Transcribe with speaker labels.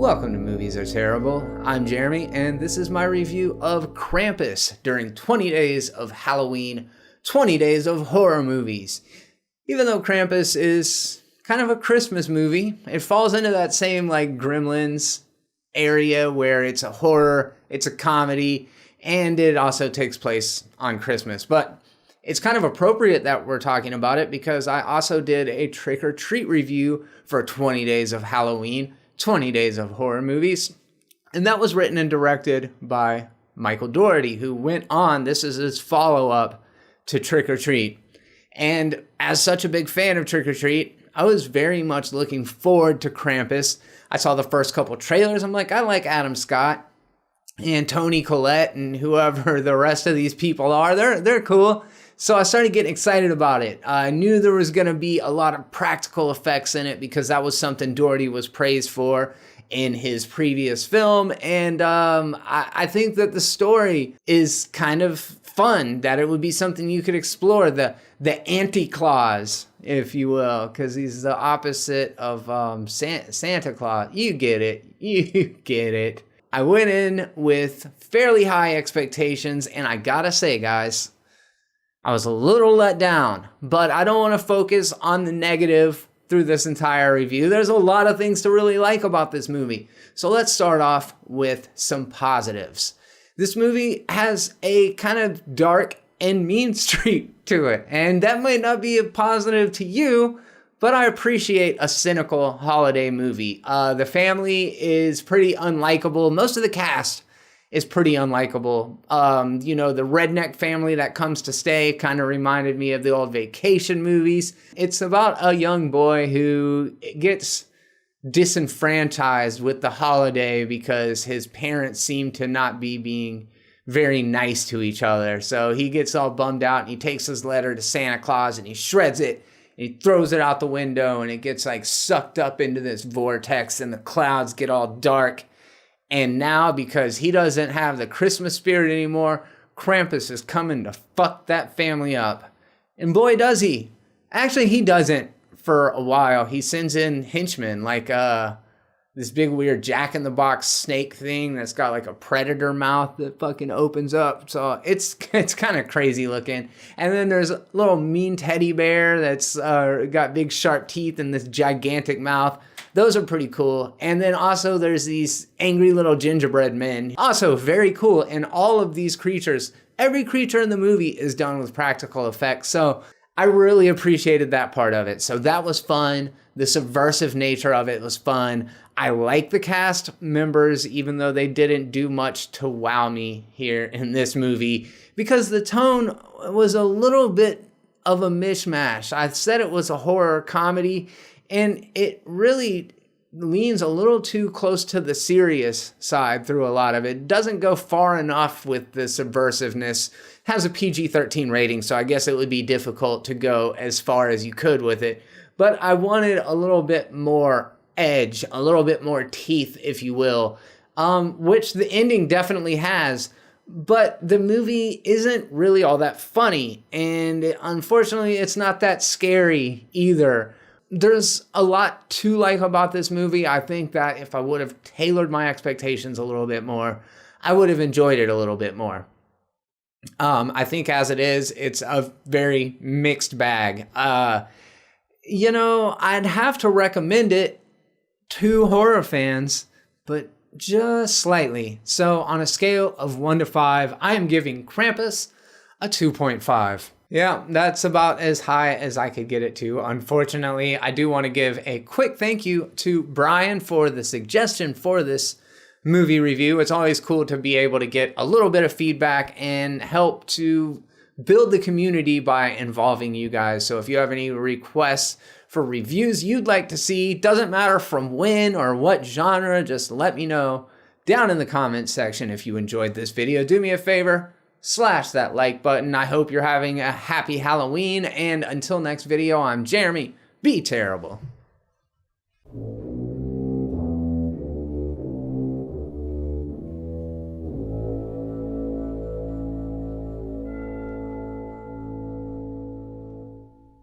Speaker 1: Welcome to Movies Are Terrible. I'm Jeremy, and this is my review of Krampus during 20 days of Halloween, 20 days of horror movies. Even though Krampus is kind of a Christmas movie, it falls into that same like Gremlins area where it's a horror, it's a comedy, and it also takes place on Christmas. But it's kind of appropriate that we're talking about it because I also did a trick or treat review for 20 days of Halloween, 20 days of horror movies. And that was written and directed by Michael Dougherty, who went on, this is his follow-up to Trick or Treat. And as such a big fan of Trick or Treat, I was very much looking forward to Krampus. I saw the first couple trailers. I'm like, I like Adam Scott and Toni Collette and whoever the rest of these people are. They're cool. So I started getting excited about it. I knew there was going to be a lot of practical effects in it because that was something Dougherty was praised for in his previous film. And I think that the story is kind of fun, that it would be something you could explore. The anti-Claus, if you will, because he's the opposite of Santa Claus. You get it. You get it. I went in with fairly high expectations, and I gotta say, guys, I was a little let down, but I don't want to focus on the negative through this entire review. There's a lot of things to really like about this movie. So let's start off with some positives. This movie has a kind of dark and mean streak to it, and that might not be a positive to you, but I appreciate a cynical holiday movie. The family is pretty unlikable. Most of the cast is pretty unlikable. The redneck family that comes to stay kind of reminded me of the old vacation movies. It's about a young boy who gets disenfranchised with the holiday because his parents seem to not be being very nice to each other. So he gets all bummed out and he takes his letter to Santa Claus and he shreds it. And he throws it out the window and it gets like sucked up into this vortex and the clouds get all dark. And now, because he doesn't have the Christmas spirit anymore, Krampus is coming to fuck that family up. And boy, does he. Actually, he doesn't for a while. He sends in henchmen like this big weird jack-in-the-box snake thing that's got like a predator mouth that fucking opens up. So it's kind of crazy looking. And then there's a little mean teddy bear that's got big sharp teeth and this gigantic mouth. Those are pretty cool. And then also there's these angry little gingerbread men. Also very cool. And all of these creatures, every creature in the movie is done with practical effects. So I really appreciated that part of it. So that was fun. The subversive nature of it was fun. I like the cast members, even though they didn't do much to wow me here in this movie, because the tone was a little bit of a mishmash. I said it was a horror comedy, and it really leans a little too close to the serious side through a lot of it. It doesn't go far enough with the subversiveness. It has a PG-13 rating, so I guess it would be difficult to go as far as you could with it. But I wanted a little bit more edge, a little bit more teeth, if you will, which the ending definitely has. But the movie isn't really all that funny, and unfortunately, it's not that scary either. There's a lot to like about this movie. I think that if I would have tailored my expectations a little bit more, I would have enjoyed it a little bit more. I think as it is, it's a very mixed bag. I'd have to recommend it to horror fans, but just slightly. So on a scale of 1 to 5, I am giving Krampus a 2.5. Yeah, that's about as high as I could get it to. Unfortunately, I do want to give a quick thank you to Brian for the suggestion for this movie review. It's always cool to be able to get a little bit of feedback and help to build the community by involving you guys. So if you have any requests for reviews you'd like to see, doesn't matter from when or what genre, just let me know down in the comments section. If you enjoyed this video, do me a favor, slash that like button. I hope you're having a happy Halloween, and until next video, I'm Jeremy. Be terrible.